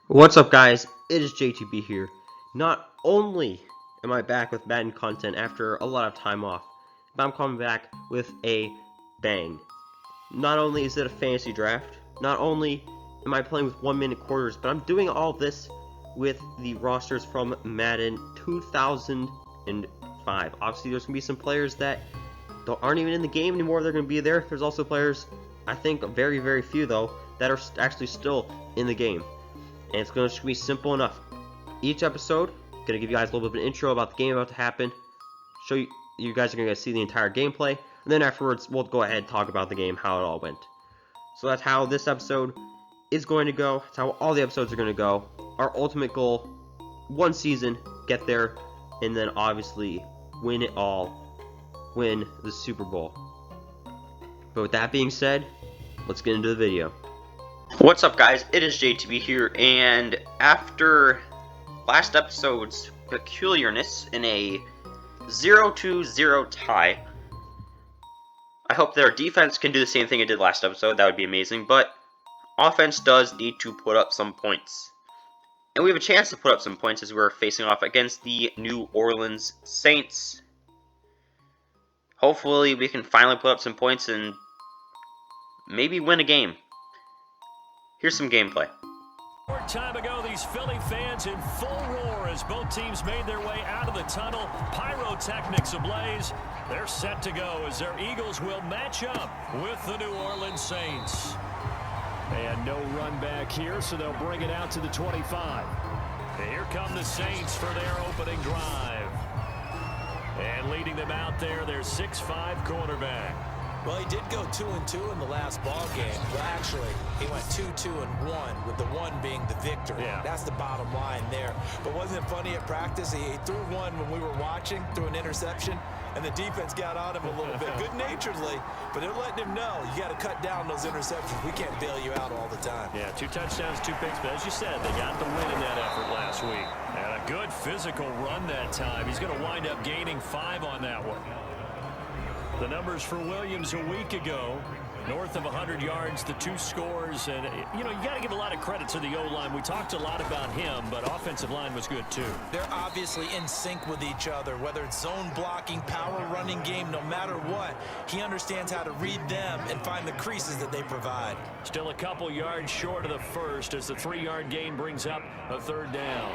What's up, guys? It is JTB here. Not only am I back with Madden content after a lot of time off, but I'm coming back with a bang. Not only is it a fantasy draft, not only am I playing with 1-minute quarters, but I'm doing all this with the rosters from Madden 2005. Obviously, there's going to be some players that aren't even in the game anymore. They're going to be there. There's also players, I think very, very few though, that are actually still in the game. And it's going to be simple enough. Each episode, going to give you guys a little bit of an intro about the game about to happen. Show you guys are going to see the entire gameplay. And then afterwards, we'll go ahead and talk about the game, how it all went. So that's how this episode is going to go. That's how all the episodes are going to go. Our ultimate goal, one season, get there, and then obviously win it all. Win the Super Bowl. But with that being said, let's get into the video. What's up, guys? It is JTB here, and after last episode's peculiarness in a 0-0 tie, I hope their defense can do the same thing it did last episode. That would be amazing, but offense does need to put up some points. And we have a chance to put up some points as we're facing off against the New Orleans Saints. Hopefully we can finally put up some points and maybe win a game. Here's some gameplay. Short time ago, these Philly fans in full roar as both teams made their way out of the tunnel. Pyrotechnics ablaze. They're set to go as their Eagles will match up with the New Orleans Saints. And no run back here, so they'll bring it out to the 25. And here come the Saints for their opening drive. And leading them out there, their 6'5" quarterback. Well, he did go 2-2 in the last ball game. Well, actually, he went 2-2-1, with the one being the victory. Yeah. That's the bottom line there. But wasn't it funny at practice? He threw one when we were watching, threw an interception, and the defense got on him a little bit, good-naturedly. But they're letting him know, you got to cut down those interceptions. We can't bail you out all the time. Yeah, 2 touchdowns, 2 picks, but as you said, they got the win in that effort last week. And a good physical run that time. He's going to wind up gaining 5 on that one. The numbers for Williams a week ago, north of 100 yards, the 2 scores, and you got to give a lot of credit to the O-line. We talked a lot about him, but offensive line was good too. They're obviously in sync with each other, whether it's zone blocking, power running game, no matter what. He understands how to read them and find the creases that they provide. Still a couple yards short of the first as the 3-yard gain brings up a 3rd down.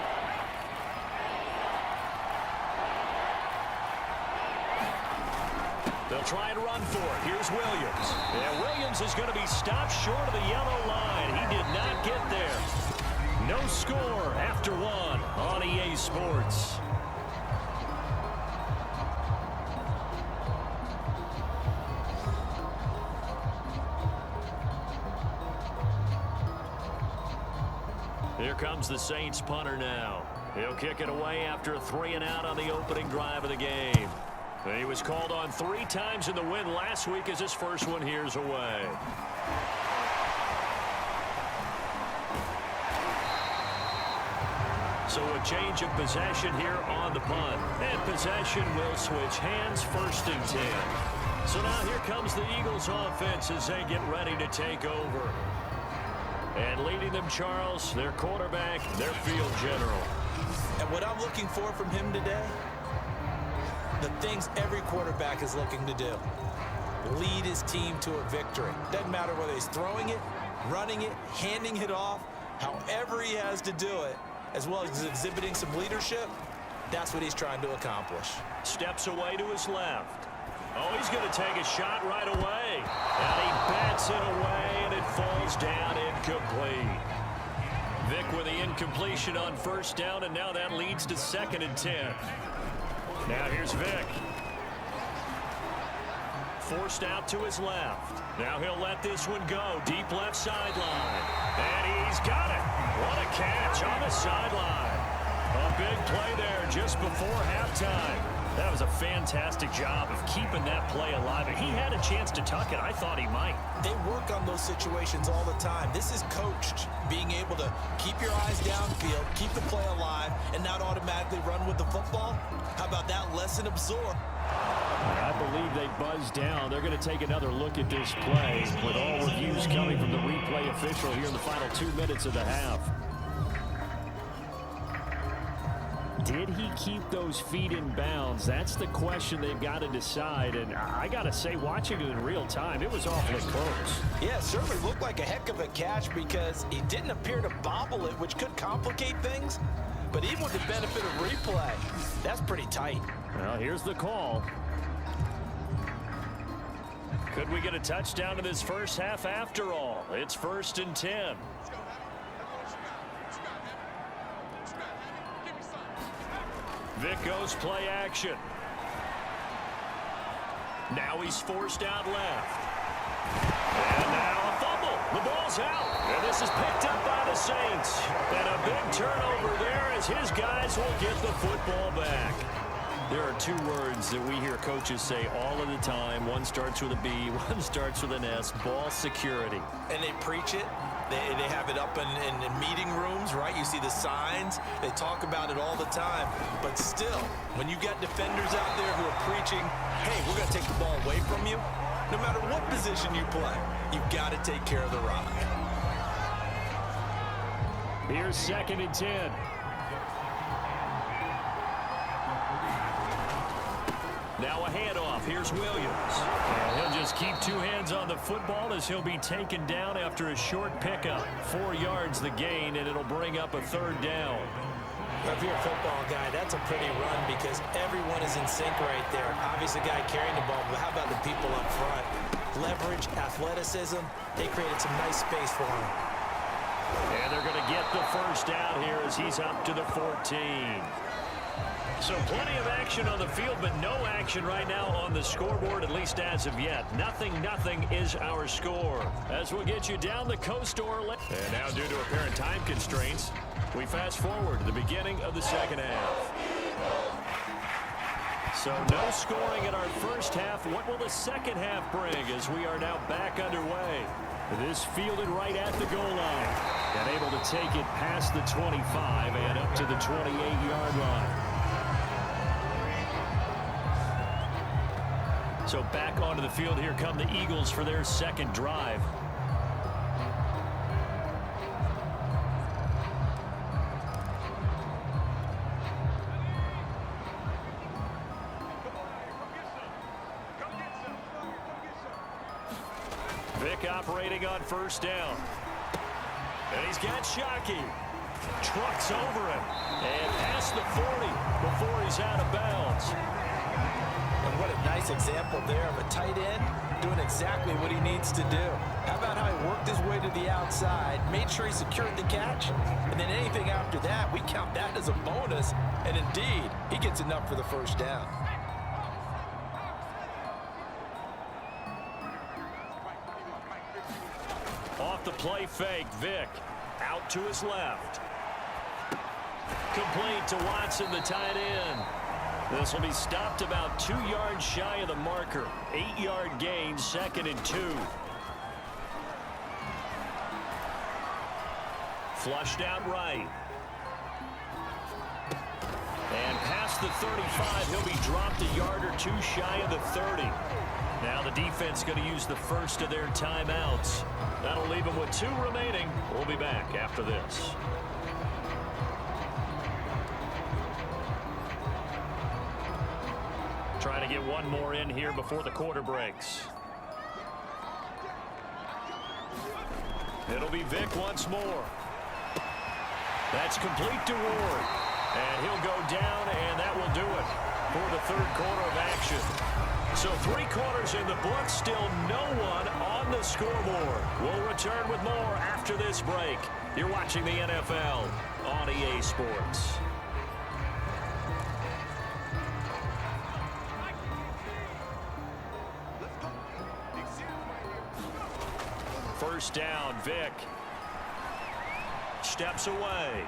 They'll try and run for it. Here's Williams. And Williams is going to be stopped short of the yellow line. He did not get there. No score after 1 on EA Sports. Here comes the Saints punter now. He'll kick it away after a 3-and-out on the opening drive of the game. He was called on 3 times in the win last week as his first one here's away. So a change of possession here on the punt. And possession will switch hands, 1st and 10. So now here comes the Eagles offense as they get ready to take over. And leading them, Charles, their quarterback, their field general. And what I'm looking for from him today, the things every quarterback is looking to do. Lead his team to a victory. Doesn't matter whether he's throwing it, running it, handing it off, however he has to do it, as well as exhibiting some leadership, that's what he's trying to accomplish. Steps away to his left. Oh, he's going to take a shot right away. And he bats it away, and it falls down incomplete. Vic with the incompletion on 1st down, and now that leads to 2nd and 10. Now here's Vic. Forced out to his left. Now he'll let this one go. Deep left sideline. And he's got it. What a catch on the sideline. A big play there just before halftime. That was a fantastic job of keeping that play alive. And he had a chance to tuck it. I thought he might. They work on those situations all the time. This is coached, being able to keep your eyes downfield, keep the play alive, and not automatically run with the football. How about that lesson absorbed? I believe they buzzed down. They're going to take another look at this play with all reviews coming from the replay official here in the final 2 minutes of the half. Did he keep those feet in bounds? That's the question they've got to decide. And I got to say, watching it in real time, it was awfully close. Yeah, it certainly looked like a heck of a catch because he didn't appear to bobble it, which could complicate things. But even with the benefit of replay, that's pretty tight. Well, here's the call. Could we get a touchdown in this first half after all? It's 1st and 10. Vic goes play action. Now he's forced out left. And now a fumble. The ball's out. And this is picked up by the Saints. And a big turnover there as his guys will get the football back. There are two words that we hear coaches say all of the time. One starts with a B, one starts with an S. Ball security. And they preach it. They have it up in meeting rooms, right? You see the signs. They talk about it all the time. But still, when you got defenders out there who are preaching, hey, we're going to take the ball away from you, no matter what position you play, you've got to take care of the rock. Here's 2nd and 10. Now a handoff. Here's Williams. And he'll just keep two hands on the football as he'll be taken down after a short pickup. 4 yards the gain, and it'll bring up a 3rd down. If you're a football guy, that's a pretty run because everyone is in sync right there. Obviously, the guy carrying the ball, but how about the people up front? Leverage, athleticism, they created some nice space for him. And they're going to get the 1st down here as he's up to the 14. So plenty of action on the field, but no action right now on the scoreboard, at least as of yet. Nothing is our score. As we'll get you down the coast or left. And now due to apparent time constraints, we fast forward to the beginning of the 2nd half. So no scoring in our first half. What will the 2nd half bring as we are now back underway? This fielded right at the goal line. And able to take it past the 25 and up to the 28-yard line. So back onto the field, here come the Eagles for their 2nd drive. Vic operating on 1st down. And he's got Shockey. Trucks over him. And past the 40 before he's out of bounds. And what a nice example there of a tight end doing exactly what he needs to do. How about how he worked his way to the outside, made sure he secured the catch, and then anything after that, we count that as a bonus. And indeed, he gets enough for the 1st down. Off the play fake, Vic out to his left. Complete to Watson, the tight end. This will be stopped about 2 yards shy of the marker. 8-yard gain, 2nd and 2. Flushed out right. And past the 35, he'll be dropped a yard or two shy of the 30. Now the defense going to use the first of their timeouts. That'll leave them with 2 remaining. We'll be back after this. Trying to get one more in here before the quarter breaks. It'll be Vic once more. That's complete to Ward. And he'll go down, and that will do it for the 3rd quarter of action. So 3 quarters in the books, still no one on the scoreboard. We'll return with more after this break. You're watching the NFL on EA Sports. First down, Vic steps away.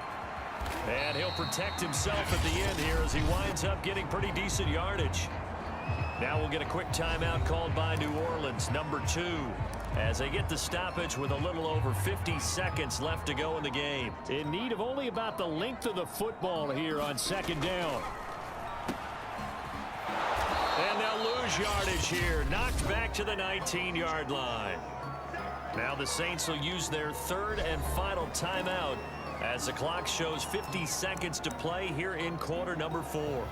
And he'll protect himself at the end here as he winds up getting pretty decent yardage. Now we'll get a quick timeout called by New Orleans, number 2, as they get the stoppage with a little over 50 seconds left to go in the game. In need of only about the length of the football here on 2nd down. And they'll lose yardage here, knocked back to the 19-yard line. Now the Saints will use their 3rd and final timeout As the clock shows 50 seconds to play here in quarter number 4.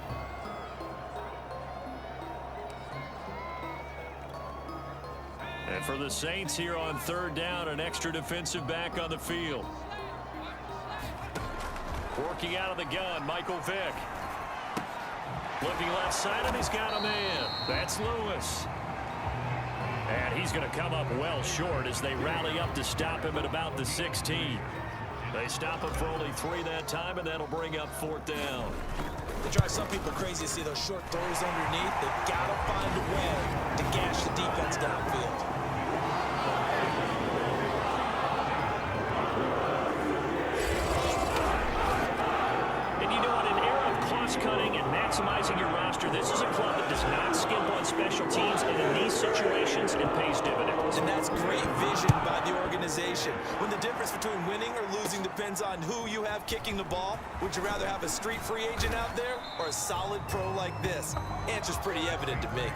And for the Saints here on third down, an extra defensive back on the field. Working out of the gun, Michael Vick. Looking left side, and he's got a man. That's Lewis. And he's going to come up well short as they rally up to stop him at about the 16. They stop him for only 3 that time, and that'll bring up 4th down. They drive some people crazy to see those short throws underneath. They've got to find a way to gash the defense downfield. And you know, in an era of cost-cutting and maximizing your roster, this is a club that does not skimp on special teams, and in these situations, it pays dividends. And that's great vision by the organization. When the difference between winning or losing depends on who you have kicking the ball, would you rather have a street free agent out there or a solid pro like this? Answer's pretty evident to me.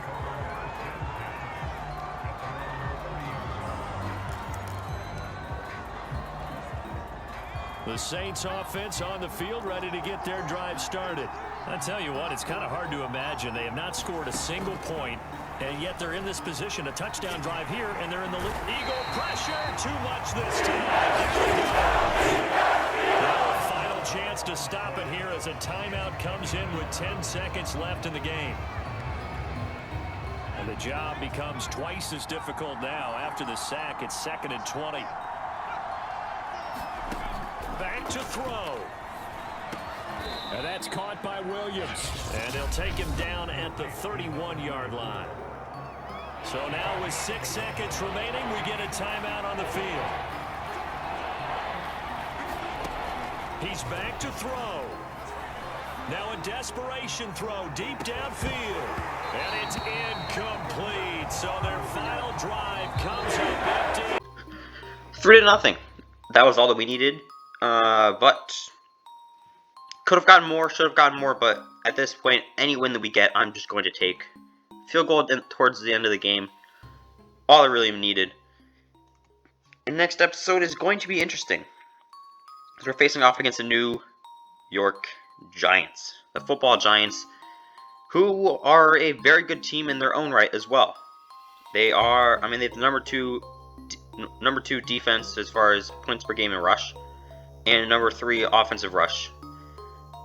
The Saints offense on the field, ready to get their drive started. I tell you what, it's kind of hard to imagine. They have not scored a single point, and yet they're in this position. A touchdown drive here, and they're in the lead. Eagle pressure, too much this time. Now a final chance to stop it here as a timeout comes in with 10 seconds left in the game. And the job becomes twice as difficult now after the sack. It's 2nd and 20. Back to throw. And that's caught by Williams. And they'll take him down at the 31-yard line. So now with 6 seconds remaining, we get a timeout on the field. He's back to throw. Now a desperation throw deep downfield. And it's incomplete. So their final drive comes up empty. 3-0. That was all that we needed. But could have gotten more, should have gotten more, but at this point, any win that we get, I'm just going to take. Field goal towards the end of the game. All I really needed. And next episode is going to be interesting. Because we're facing off against the New York Giants. The football Giants, who are a very good team in their own right as well. They are, they have the number two defense as far as points per game in rush. And number 3 offensive rush.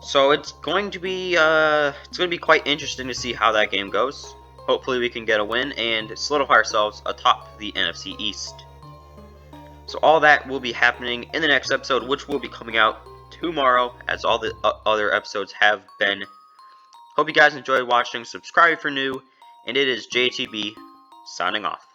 So it's going to be quite interesting to see how that game goes. Hopefully we can get a win and solidify ourselves atop the NFC East. So all that will be happening in the next episode, which will be coming out tomorrow, as all the other episodes have been. Hope you guys enjoyed watching. Subscribe if you're new, and it is JTB signing off.